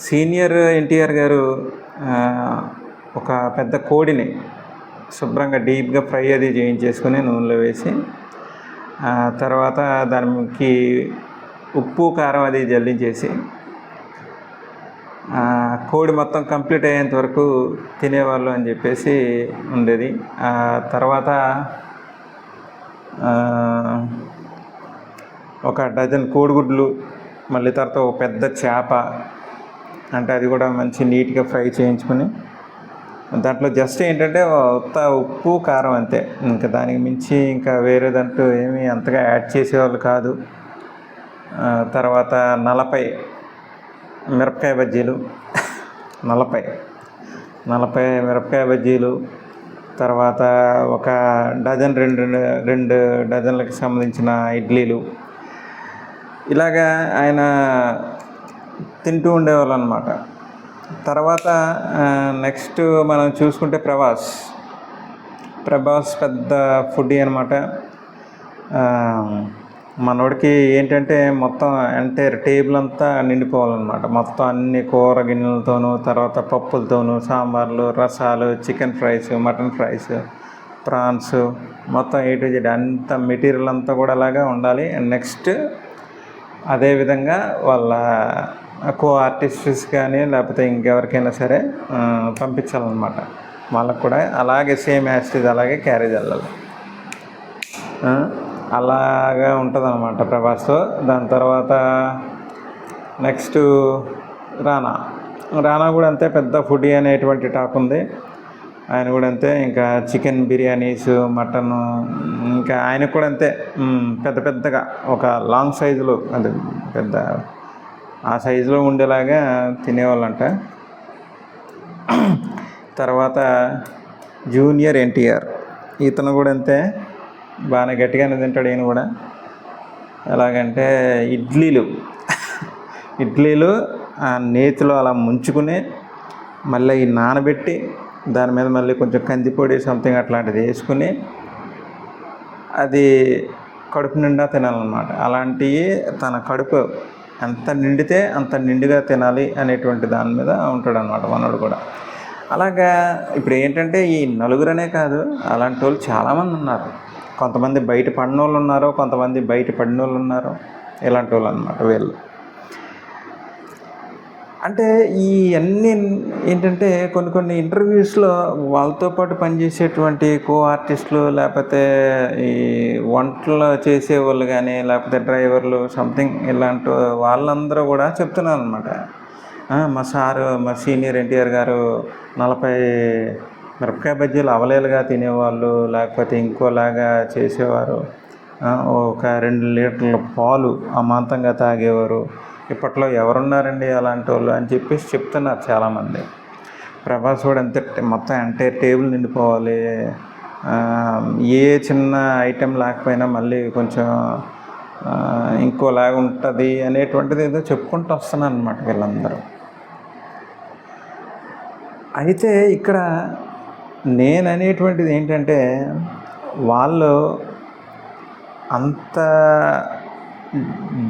Senior NTR గారు ఒక పెద్ద కోడిని శుభ్రంగా డీప్గా ఫ్రై అది చేయించేసుకుని నూనెలో వేసి తర్వాత దానికి ఉప్పు కారం అది జల్లించేసి కోడి మొత్తం కంప్లీట్ అయ్యేంత వరకు తినేవాళ్ళు అని చెప్పేసి ఉండేది. తర్వాత ఒక డజన్ కోడిగుడ్లు, మళ్ళీ తర్వాత ఒక పెద్ద చేప, అంటే అది కూడా మంచి నీట్గా ఫ్రై చేయించుకొని దాంట్లో జస్ట్ ఏంటంటే ఉత్త ఉప్పు కారం అంతే, ఇంకా దానికి మించి ఇంకా వేరే దాంట్లో ఏమీ అంతగా యాడ్ చేసేవాళ్ళు కాదు. తర్వాత నలపై మిరపకాయ బజ్జీలు, నలపై మిరపకాయ బజ్జీలు, తర్వాత ఒక డజన్ రెండు డజన్లకు సంబంధించిన ఇడ్లీలు, ఇలాగా ఆయన తింటూ ఉండేవాళ్ళు అన్నమాట. తర్వాత నెక్స్ట్ మనం చూసుకుంటే ప్రభాస్ పెద్ద ఫుడ్డీ అనమాట. మనోడికి ఏంటంటే మొత్తం ఎంటైర్ టేబుల్ అంతా నిండిపోవాలన్నమాట. మొత్తం అన్ని కూర గిన్నెలతోనూ, తర్వాత పప్పులతోనూ, సాంబార్లు, రసాలు, chicken fries, mutton fries, prawns, మొత్తం A to Z అంత మెటీరియల్ అంతా కూడా అలాగా ఉండాలి. అండ్ నెక్స్ట్ అదేవిధంగా వాళ్ళ కో ఆర్టిస్ట్స్ కానీ లేకపోతే ఇంకెవరికైనా సరే పంపించాలన్నమాట. వాళ్ళకు కూడా అలాగే సేమ్ యాస్టీజ్ అలాగే క్యారేజ్ వెళ్ళాలి. అలాగా ఉంటుంది అన్నమాట ప్రభాస్తో. దాని తర్వాత నెక్స్ట్ రానా కూడా అంతే పెద్ద ఫుడీ అనేటువంటి టాక్ ఉంది. ఆయన కూడా అంతే, ఇంకా చికెన్ బిర్యానీస్, మటన్, ఇంకా ఆయనకు కూడా అంతే పెద్దగా ఒక లాంగ్ సైజులో, అంటే పెద్ద ఆ సైజులో ఉండేలాగా తినేవాళ్ళంట. తర్వాత జూనియర్ ఎన్టీఆర్, ఇతను కూడా అంతే బాగానే గట్టిగానే తింటాడు. ఈయన కూడా ఎలాగంటే ఇడ్లీలు ఆ నేతిలో అలా ముంచుకుని మళ్ళీ నానబెట్టి దాని మీద మళ్ళీ కొంచెం కందిపొడి సంథింగ్ అట్లాంటిది వేసుకుని అది కడుపు నిండా తినాలన్నమాట. అలాంటివి తన కడుపు ఎంత నిండితే అంత నిండుగా తినాలి అనేటువంటి దాని మీద ఉంటాడు అన్నమాట మనోడు కూడా. అలాగా ఇప్పుడు ఏంటంటే ఈ నలుగురనే కాదు, అలాంటి వాళ్ళు చాలామంది ఉన్నారు. కొంతమంది బయట పడిన వాళ్ళు ఉన్నారు, కొంతమంది బయట పడిన వాళ్ళు ఉన్నారు. ఇలాంటి వాళ్ళు అన్నమాట వీళ్ళు. అంటే ఈ అన్నీ ఏంటంటే కొన్ని ఇంటర్వ్యూస్లో వాళ్ళతో పాటు పనిచేసేటువంటి కో ఆర్టిస్టులు, లేకపోతే ఈ వంటలు చేసేవాళ్ళు కానీ, లేకపోతే డ్రైవర్లు సంథింగ్, ఇలాంటి వాళ్ళందరూ కూడా చెప్తున్నారు అనమాట. మా సీనియర్ ఎన్టీఆర్ గారు 40 మిరపకాయ బజ్జీలు అవలేలుగా తినేవాళ్ళు, లేకపోతే ఇంకోలాగా చేసేవారు, ఒక 2 లీటర్ల పాలు అమాంతంగా తాగేవారు. ఇప్పట్లో ఎవరున్నారండి అలాంటి వాళ్ళు అని చెప్పేసి చెప్తున్నారు చాలామంది. ప్రభాస్ కూడా అంతే, మొత్తం అంటే టేబుల్ నిండిపోవాలి, ఏ చిన్న ఐటెం లేకపోయినా మళ్ళీ కొంచెం ఇంకోలాగా ఉంటుంది అనేటువంటిది ఏదో చెప్పుకుంటూ వస్తున్నారు అన్నమాట వీళ్ళందరూ. అయితే ఇక్కడ నేను అనేటువంటిది ఏంటంటే, వాళ్ళు అంత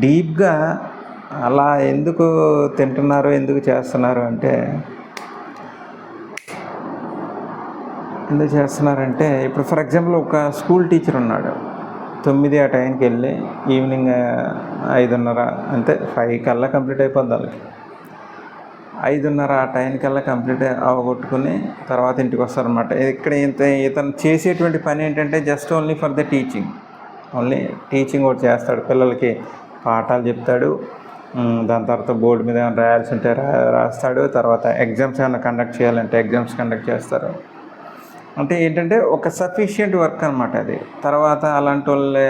డీప్గా అలా ఎందుకు తింటున్నారు, ఎందుకు చేస్తున్నారంటే ఇప్పుడు ఫర్ ఎగ్జాంపుల్ ఒక స్కూల్ టీచర్ ఉన్నాడు. 9 ఆ టైంకి వెళ్ళి ఈవినింగ్ 5:30 అంతే 5 కల్లా కంప్లీట్ అయిపోద్ది వాళ్ళకి. 5:30 ఆ టైం కల్లా కంప్లీట్ అవగొట్టుకుని తర్వాత ఇంటికి వస్తారనమాట. ఇక్కడ ఇతను చేసేటువంటి పని ఏంటంటే just only for the teaching ఒకటి చేస్తాడు. పిల్లలకి పాఠాలు చెప్తాడు, దాని తర్వాత బోర్డు మీద ఏమైనా రాయాల్సి ఉంటే రాస్తాడు, తర్వాత ఎగ్జామ్స్ ఏమైనా కండక్ట్ చేయాలంటే ఎగ్జామ్స్ కండక్ట్ చేస్తారు. అంటే ఏంటంటే ఒక సఫిషియెంట్ వర్క్ అనమాట అది. తర్వాత అలాంటి వాళ్ళే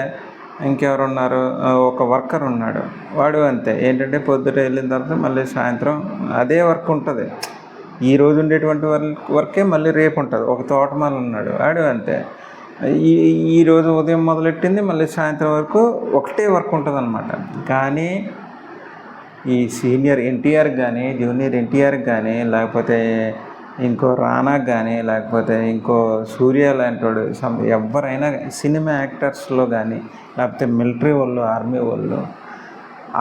ఇంకెవరున్నారు, ఒక వర్కర్ ఉన్నాడు, వాడు అంతే ఏంటంటే పొద్దుట వెళ్ళిన తర్వాత మళ్ళీ సాయంత్రం అదే వర్క్ ఉంటుంది. ఈరోజు ఉండేటువంటి వర్కే మళ్ళీ రేపు ఉంటుంది. ఒక తోటమాలి ఉన్నాడు, వాడు అంతే ఈరోజు ఉదయం మొదలెట్టింది మళ్ళీ సాయంత్రం వరకు ఒకటే వర్క్ ఉంటుంది అన్నమాట. కానీ ఈ సీనియర్ ఎన్టీఆర్కి కానీ, జూనియర్ ఎన్టీఆర్కి కానీ, లేకపోతే ఇంకో రానాకి కానీ, లేకపోతే ఇంకో సూర్య లాంటి వాడు, ఎవరైనా సినిమా యాక్టర్స్లో కానీ, లేకపోతే మిలిటరీ వాళ్ళు, ఆర్మీ వాళ్ళు,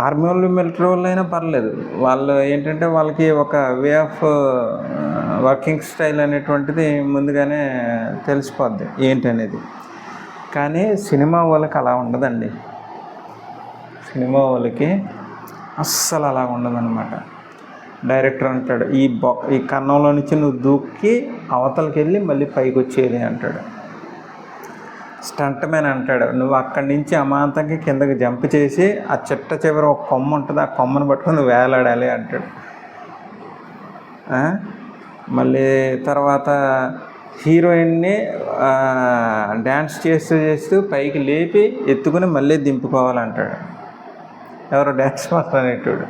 ఆర్మీ వాళ్ళు మిలిటరీ వాళ్ళు అయినా పర్లేదు, వాళ్ళు ఏంటంటే వాళ్ళకి ఒక వే ఆఫ్ వర్కింగ్ స్టైల్ అనేటువంటిది ముందుగానే తెలిసిపోద్ది ఏంటనేది. కానీ సినిమా వాళ్ళకి అలా ఉండదండి. సినిమా వాళ్ళకి అస్సలు అలా ఉండదన్నమాట. డైరెక్టర్ అంటాడు, ఈ కన్నంలో నుంచి నువ్వు దూకి అవతలకి వెళ్ళి మళ్ళీ పైకి వచ్చేది అంటాడు. స్టంట్ మ్యాన్ అంటాడు, నువ్వు అక్కడి నుంచి అమాంతంగా కిందకి జంప్ చేసి ఆ చిట్ట చివరి ఒక కొమ్మ ఉంటుంది, ఆ కొమ్మను పట్టుకొని నువ్వు వేలాడాలి అంటాడు. మళ్ళీ తర్వాత హీరోయిన్ని డ్యాన్స్ చేస్తూ చేస్తూ పైకి లేపి ఎత్తుకుని మళ్ళీ దింపుకోవాలంటాడు. ఎవరు? డ్యాన్స్ మాస్టర్ అనేటోడు.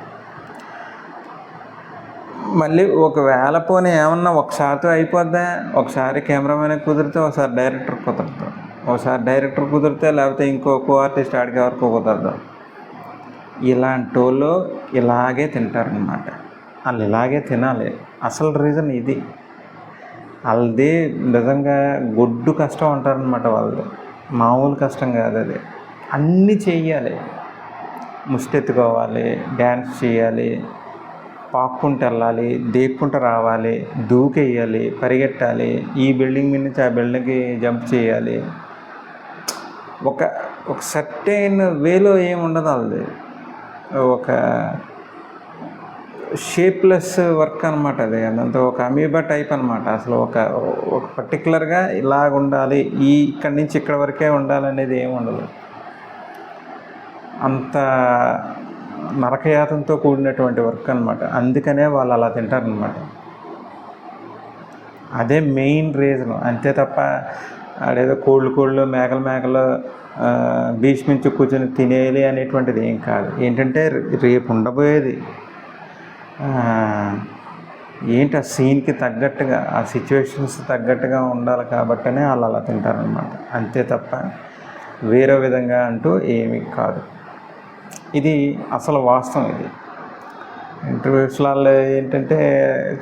మళ్ళీ ఒకవేళ పోనీ ఏమన్నా ఒకసారితో అయిపోద్దా, ఒకసారి కెమెరామెన్ కుదిరితే ఒకసారి డైరెక్టర్ కుదరదు, ఒకసారి డైరెక్టర్ కుదిరితే లేకపోతే ఇంకో ఆర్టిస్ట్ ఆడికి ఎవరికో కుదరదు. ఇలాంటి వాళ్ళు ఇలాగే తింటారనమాట. వాళ్ళు ఇలాగే తినాలి. అసలు రీజన్ ఇది. వాళ్ళది నిజంగా గొడ్డు కష్టం అంటారనమాట. వాళ్ళది మామూలు కష్టం కాదు అది. అన్నీ చెయ్యాలి, ముష్టెత్తుకోవాలి, డ్యాన్స్ చేయాలి, పాక్కుంటూ వెళ్ళాలి, దేక్కుంటూ రావాలి, దూకేయాలి, పరిగెట్టాలి, ఈ బిల్డింగ్ మీద నుంచి ఆ బిల్డింగ్కి జంప్ చేయాలి. ఒక సర్టైన్ వేలో ఏముండదు వాళ్ళది. ఒక షేప్లెస్ వర్క్ అనమాట అది. అదంతా ఒక అమీబా టైప్ అనమాట. అసలు ఒక పర్టికులర్గా ఇలాగ ఉండాలి, ఇక్కడి నుంచి ఇక్కడ వరకే ఉండాలనేది ఏమి ఉండదు. అంత నరకయాతంతో కూడినటువంటి వర్క్ అనమాట. అందుకనే వాళ్ళు అలా తింటారనమాట. అదే మెయిన్ రీజను. అంతే తప్ప అదేదో కోళ్ళు మేకలు బీచ్ నుంచి కూర్చొని తినేయాలి అనేటువంటిది ఏం కాదు. ఏంటంటే రేపు ఉండబోయేది ఏంటి, ఆ సీన్కి తగ్గట్టుగా, ఆ సిచ్యువేషన్స్ తగ్గట్టుగా ఉండాలి కాబట్టనే వాళ్ళు అలా తింటారనమాట. అంతే తప్ప వేరే విధంగా అంటూ ఏమీ కాదు. ఇది అసలు వాస్తవం. ఇది ఇంటర్వ్యూస్లలో ఏంటంటే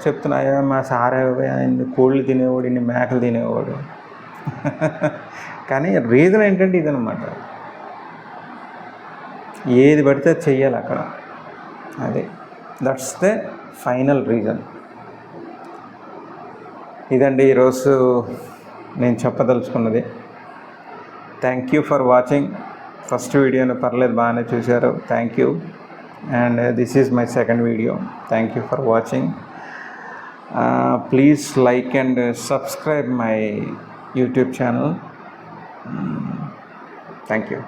చెప్తున్నాయా, మా సార్ ఆయన కోళ్ళు తినేవాడు, ఇన్ని మేకలు తినేవాడు. కానీ రీజన్ ఏంటంటే ఇదనమాట. ఏది పడితే అది చెయ్యాలి అక్కడ. అదే దట్స్ ద ఫైనల్ రీజన్. ఇదండి ఈరోజు నేను చెప్పదలుచుకున్నది. Thank you for watching. First వీడియోని పర్లేదు బాగానే చూశారు, thank you. And this is my second video. Thank you for watching. Please like and subscribe my YouTube channel. Thank you.